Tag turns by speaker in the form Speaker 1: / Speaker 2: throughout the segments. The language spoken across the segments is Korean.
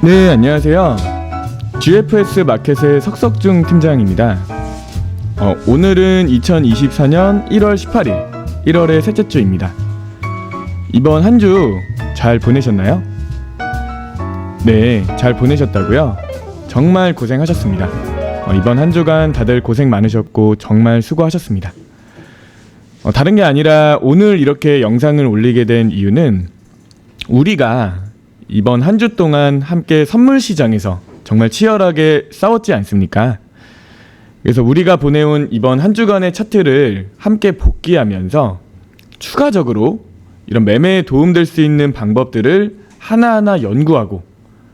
Speaker 1: 네, 안녕하세요. GFS 마켓의 석석중 팀장입니다. 오늘은 2024년 1월 18일, 1월의 셋째 주입니다. 이번 한 주 잘 보내셨나요? 네, 잘 보내셨다고요? 정말 고생하셨습니다. 이번 한 주간 다들 고생 많으셨고 정말 수고하셨습니다. 다른 게 아니라 오늘 이렇게 영상을 올리게 된 이유는 우리가 이번 한 주 동안 함께 선물 시장에서 정말 치열하게 싸웠지 않습니까? 그래서 우리가 보내온 이번 한 주간의 차트를 함께 복귀하면서 추가적으로 이런 매매에 도움될 수 있는 방법들을 하나하나 연구하고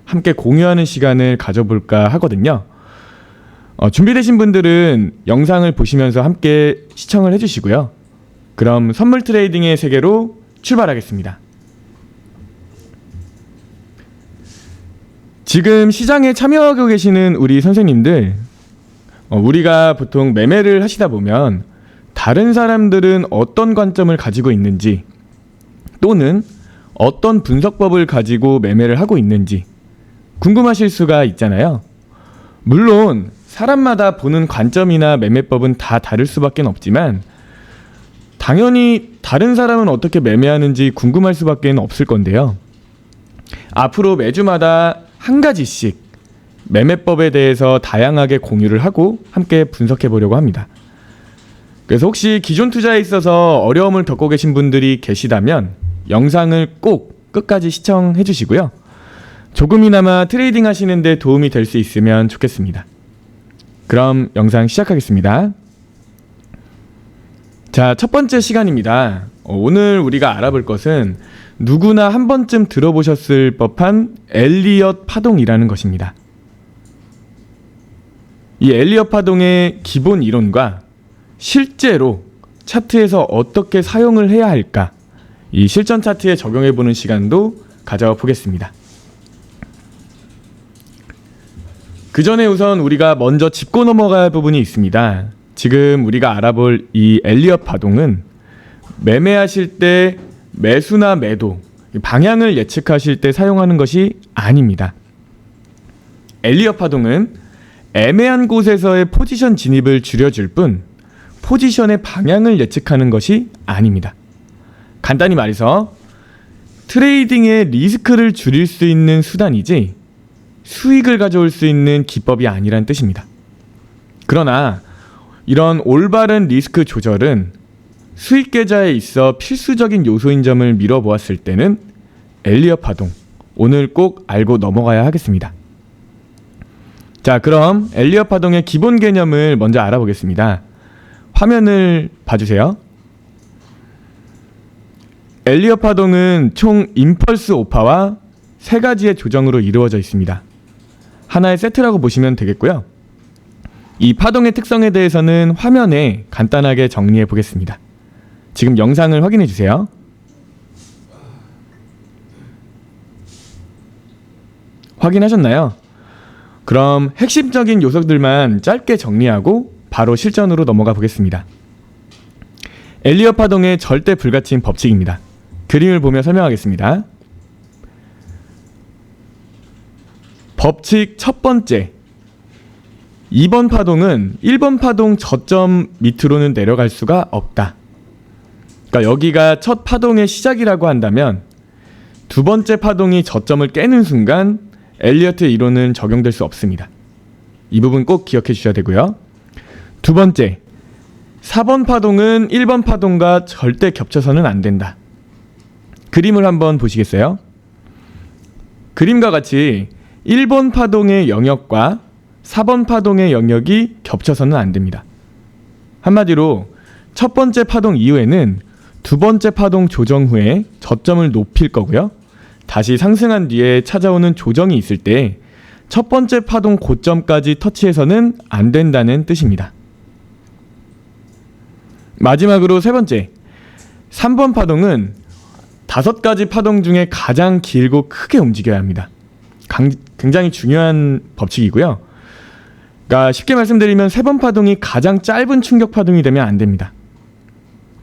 Speaker 1: 함께 공유하는 시간을 가져볼까 하거든요. 준비되신 분들은 영상을 보시면서 함께 시청을 해주시고요. 그럼 선물 트레이딩의 세계로 출발하겠습니다. 지금 시장에 참여하고 계시는 우리 선생님들, 우리가 보통 매매를 하시다 보면 다른 사람들은 어떤 관점을 가지고 있는지 또는 어떤 분석법을 가지고 매매를 하고 있는지 궁금하실 수가 있잖아요. 물론 사람마다 보는 관점이나 매매법은 다 다를 수밖에 없지만 당연히 다른 사람은 어떻게 매매하는지 궁금할 수밖에 없을 건데요. 앞으로 매주마다 한 가지씩 매매법에 대해서 다양하게 공유를 하고 함께 분석해 보려고 합니다. 그래서 혹시 기존 투자에 있어서 어려움을 겪고 계신 분들이 계시다면 영상을 꼭 끝까지 시청해 주시고요. 조금이나마 트레이딩 하시는데 도움이 될 수 있으면 좋겠습니다. 그럼 영상 시작하겠습니다. 자, 첫 번째 시간입니다. 오늘 우리가 알아볼 것은 누구나 한 번쯤 들어보셨을 법한 엘리엇 파동이라는 것입니다. 이 엘리엇 파동의 기본 이론과 실제로 차트에서 어떻게 사용을 해야 할까, 이 실전 차트에 적용해보는 시간도 가져보겠습니다. 그 전에 우선 우리가 먼저 짚고 넘어갈 부분이 있습니다. 지금 우리가 알아볼 이 엘리엇 파동은 매매하실 때 매수나 매도, 방향을 예측하실 때 사용하는 것이 아닙니다. 엘리엇 파동은 애매한 곳에서의 포지션 진입을 줄여줄 뿐 포지션의 방향을 예측하는 것이 아닙니다. 간단히 말해서 트레이딩의 리스크를 줄일 수 있는 수단이지 수익을 가져올 수 있는 기법이 아니란 뜻입니다. 그러나 이런 올바른 리스크 조절은 수익 계좌에 있어 필수적인 요소인 점을 미뤄보았을 때는 엘리엇 파동, 오늘 꼭 알고 넘어가야 하겠습니다. 자, 그럼 엘리엇 파동의 기본 개념을 먼저 알아보겠습니다. 화면을 봐주세요. 엘리엇 파동은 총 임펄스 오파와 세 가지의 조정으로 이루어져 있습니다. 하나의 세트라고 보시면 되겠고요. 이 파동의 특성에 대해서는 화면에 간단하게 정리해 보겠습니다. 지금 영상을 확인해 주세요. 확인하셨나요? 그럼 핵심적인 요소들만 짧게 정리하고 바로 실전으로 넘어가 보겠습니다. 엘리엇 파동의 절대 불가침 법칙입니다. 그림을 보며 설명하겠습니다. 법칙 첫 번째, 2번 파동은 1번 파동 저점 밑으로는 내려갈 수가 없다. 그러니까 여기가 첫 파동의 시작이라고 한다면 두 번째 파동이 저점을 깨는 순간 엘리어트의 이론은 적용될 수 없습니다. 이 부분 꼭 기억해 주셔야 되고요. 두 번째, 4번 파동은 1번 파동과 절대 겹쳐서는 안 된다. 그림을 한번 보시겠어요? 그림과 같이 1번 파동의 영역과 4번 파동의 영역이 겹쳐서는 안 됩니다. 한마디로 첫 번째 파동 이후에는 두 번째 파동 조정 후에 저점을 높일 거고요. 다시 상승한 뒤에 찾아오는 조정이 있을 때 첫 번째 파동 고점까지 터치해서는 안 된다는 뜻입니다. 마지막으로 세 번째, 3번 파동은 5가지 파동 중에 가장 길고 크게 움직여야 합니다. 굉장히 중요한 법칙이고요. 그러니까 쉽게 말씀드리면 3번 파동이 가장 짧은 충격 파동이 되면 안 됩니다.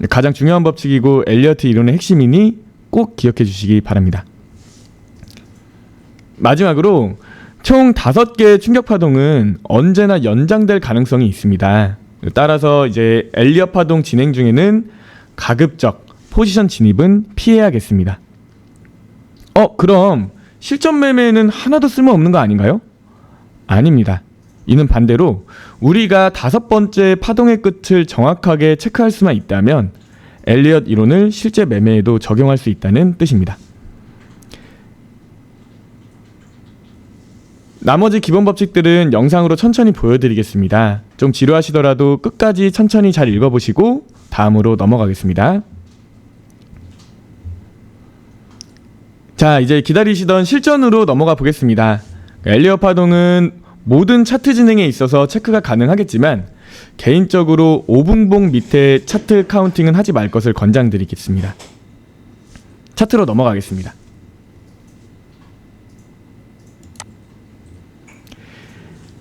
Speaker 1: 가장 중요한 법칙이고 엘리어트 이론의 핵심이니 꼭 기억해 주시기 바랍니다. 마지막으로 총 5개의 충격 파동은 언제나 연장될 가능성이 있습니다. 따라서 이제 엘리엇 파동 진행 중에는 가급적 포지션 진입은 피해야겠습니다. 그럼 실전 매매에는 하나도 쓸모없는 거 아닌가요? 아닙니다. 이는 반대로 우리가 5번째 파동의 끝을 정확하게 체크할 수만 있다면 엘리엇 이론을 실제 매매에도 적용할 수 있다는 뜻입니다. 나머지 기본 법칙들은 영상으로 천천히 보여드리겠습니다. 좀 지루하시더라도 끝까지 천천히 잘 읽어보시고 다음으로 넘어가겠습니다. 자, 이제 기다리시던 실전으로 넘어가 보겠습니다. 엘리엇 파동은 모든 차트 진행에 있어서 체크가 가능하겠지만 개인적으로 5분봉 밑에 차트 카운팅은 하지 말 것을 권장드리겠습니다. 차트로 넘어가겠습니다.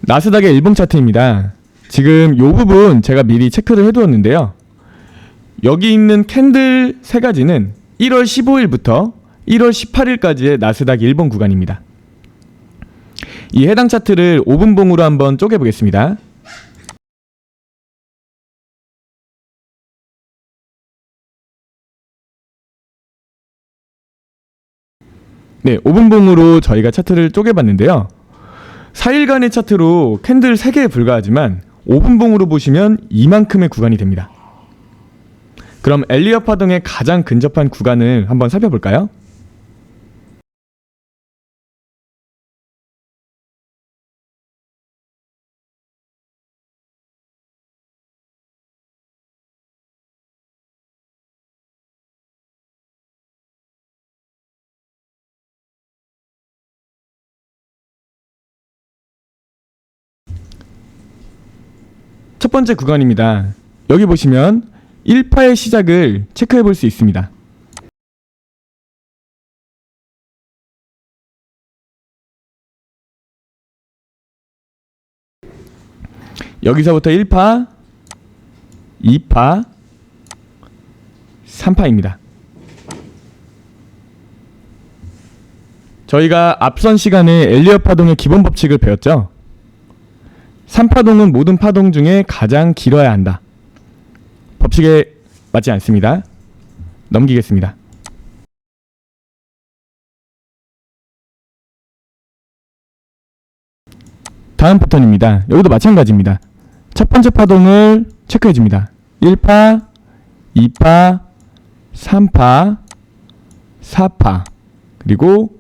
Speaker 1: 나스닥의 일봉 차트입니다. 지금 이 부분 제가 미리 체크를 해두었는데요. 여기 있는 캔들 3가지는 1월 15일부터 1월 18일까지의 나스닥 일봉 구간입니다. 이 해당 차트를 5분봉으로 한번 쪼개보겠습니다. 네, 5분봉으로 저희가 차트를 쪼개봤는데요. 4일간의 차트로 캔들 3개에 불과하지만 5분봉으로 보시면 이만큼의 구간이 됩니다. 그럼 엘리엇 파동에 가장 근접한 구간을 한번 살펴볼까요? 첫 번째 구간입니다. 여기 보시면 1파의 시작을 체크해 볼 수 있습니다. 여기서부터 1파, 2파, 3파입니다. 저희가 앞선 시간에 엘리엇 파동의 기본 법칙을 배웠죠. 3파동은 모든 파동 중에 가장 길어야 한다. 법칙에 맞지 않습니다. 넘기겠습니다. 다음 패턴입니다. 여기도 마찬가지입니다. 첫 번째 파동을 체크해줍니다. 1파, 2파, 3파, 4파, 그리고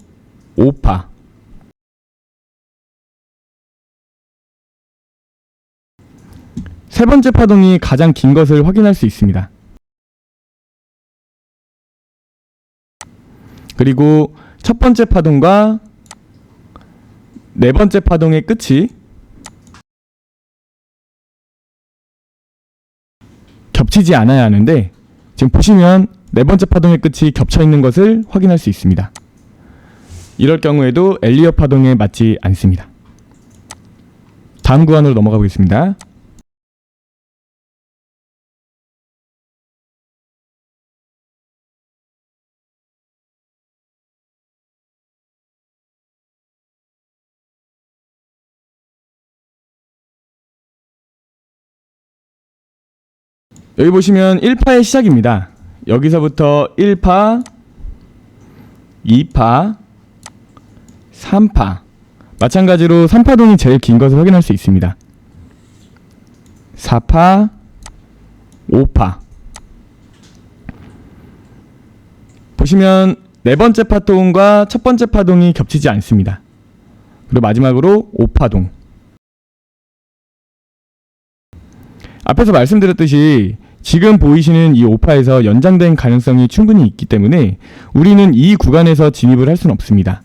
Speaker 1: 5파. 세 번째 파동이 가장 긴 것을 확인할 수 있습니다. 그리고 첫 번째 파동과 네 번째 파동의 끝이 겹치지 않아야 하는데 지금 보시면 네 번째 파동의 끝이 겹쳐 있는 것을 확인할 수 있습니다. 이럴 경우에도 엘리엇 파동에 맞지 않습니다. 다음 구간으로 넘어가 보겠습니다. 여기 보시면 1파의 시작입니다. 여기서부터 1파, 2파, 3파. 마찬가지로 3파동이 제일 긴 것을 확인할 수 있습니다. 4파, 5파. 보시면 네 번째 파동과 첫 번째 파동이 겹치지 않습니다. 그리고 마지막으로 5파동. 앞에서 말씀드렸듯이 지금 보이시는 이 5파에서 연장된 가능성이 충분히 있기 때문에 우리는 이 구간에서 진입을 할 수는 없습니다.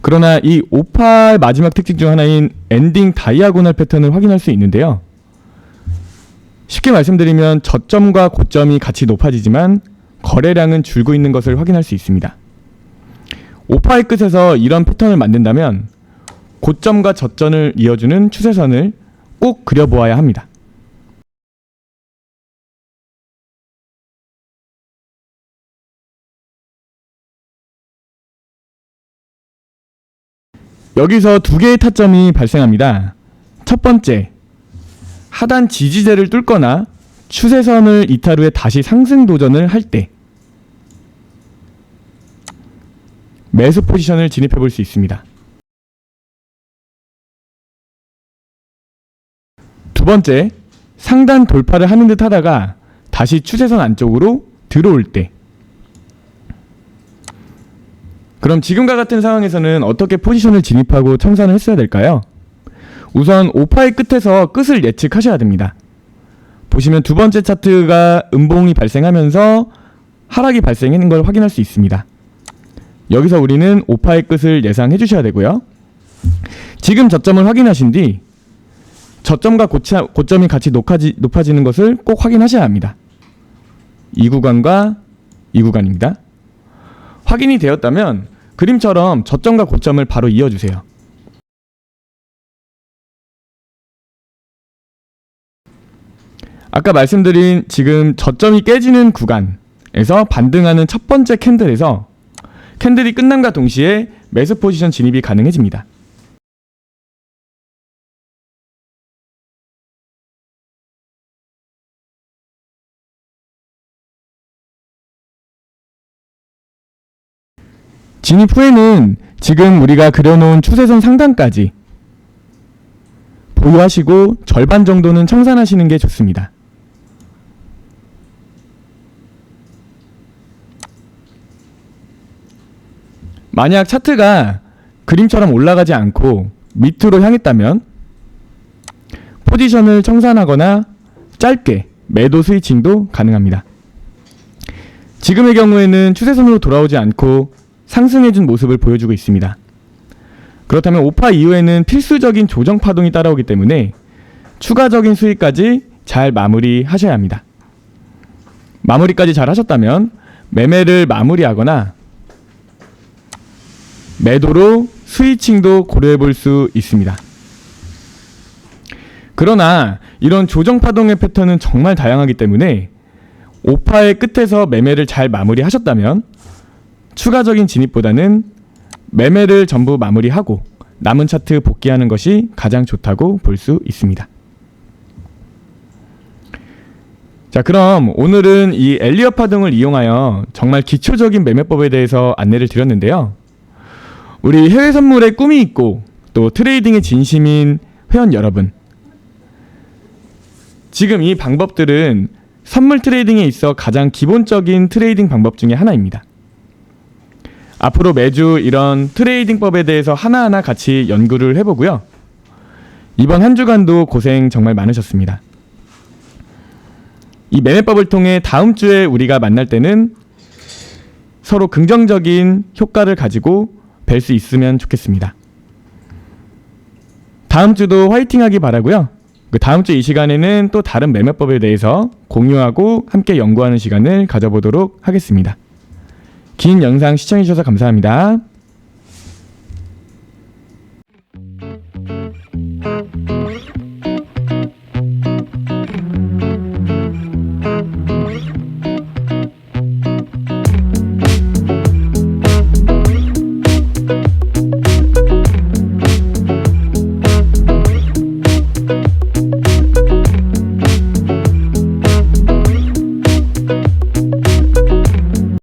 Speaker 1: 그러나 이 5파의 마지막 특징 중 하나인 엔딩 다이아고널 패턴을 확인할 수 있는데요. 쉽게 말씀드리면 저점과 고점이 같이 높아지지만 거래량은 줄고 있는 것을 확인할 수 있습니다. 5파의 끝에서 이런 패턴을 만든다면 고점과 저점을 이어주는 추세선을 꼭 그려보아야 합니다. 여기서 두 개의 타점이 발생합니다. 첫 번째, 하단 지지대를 뚫거나 추세선을 이탈 후에 다시 상승 도전을 할 때 매수 포지션을 진입해 볼 수 있습니다. 두 번째, 상단 돌파를 하는 듯 하다가 다시 추세선 안쪽으로 들어올 때. 그럼 지금과 같은 상황에서는 어떻게 포지션을 진입하고 청산을 했어야 될까요? 우선 5파의 끝에서 끝을 예측하셔야 됩니다. 보시면 두 번째 차트가 음봉이 발생하면서 하락이 발생하는 걸 확인할 수 있습니다. 여기서 우리는 5파의 끝을 예상해 주셔야 되고요. 지금 저점을 확인하신 뒤 저점과 고점이 같이 높아지는 것을 꼭 확인하셔야 합니다. 이 구간과 이 구간입니다. 확인이 되었다면 그림처럼 저점과 고점을 바로 이어주세요. 아까 말씀드린 지금 저점이 깨지는 구간에서 반등하는 첫 번째 캔들에서 캔들이 끝남과 동시에 매수 포지션 진입이 가능해집니다. 진입 후에는 지금 우리가 그려놓은 추세선 상단까지 보유하시고 절반 정도는 청산하시는 게 좋습니다. 만약 차트가 그림처럼 올라가지 않고 밑으로 향했다면 포지션을 청산하거나 짧게 매도 스위칭도 가능합니다. 지금의 경우에는 추세선으로 돌아오지 않고 상승해준 모습을 보여주고 있습니다. 그렇다면 5파 이후에는 필수적인 조정 파동이 따라오기 때문에 추가적인 수익까지 잘 마무리하셔야 합니다. 마무리까지 잘 하셨다면 매매를 마무리하거나 매도로 스위칭도 고려해 볼 수 있습니다. 그러나 이런 조정 파동의 패턴은 정말 다양하기 때문에 5파의 끝에서 매매를 잘 마무리하셨다면 추가적인 진입보다는 매매를 전부 마무리하고 남은 차트 복귀하는 것이 가장 좋다고 볼 수 있습니다. 자, 그럼 오늘은 이 엘리엇 파동을 이용하여 정말 기초적인 매매법에 대해서 안내를 드렸는데요. 우리 해외 선물에 꿈이 있고 또 트레이딩에 진심인 회원 여러분, 지금 이 방법들은 선물 트레이딩에 있어 가장 기본적인 트레이딩 방법 중에 하나입니다. 앞으로 매주 이런 트레이딩법에 대해서 하나하나 같이 연구를 해보고요. 이번 한 주간도 고생 정말 많으셨습니다. 이 매매법을 통해 다음 주에 우리가 만날 때는 서로 긍정적인 효과를 가지고 뵐 수 있으면 좋겠습니다. 다음 주도 화이팅 하기 바라고요. 그 다음 주 이 시간에는 또 다른 매매법에 대해서 공유하고 함께 연구하는 시간을 가져보도록 하겠습니다. 긴 영상 시청해주셔서 감사합니다.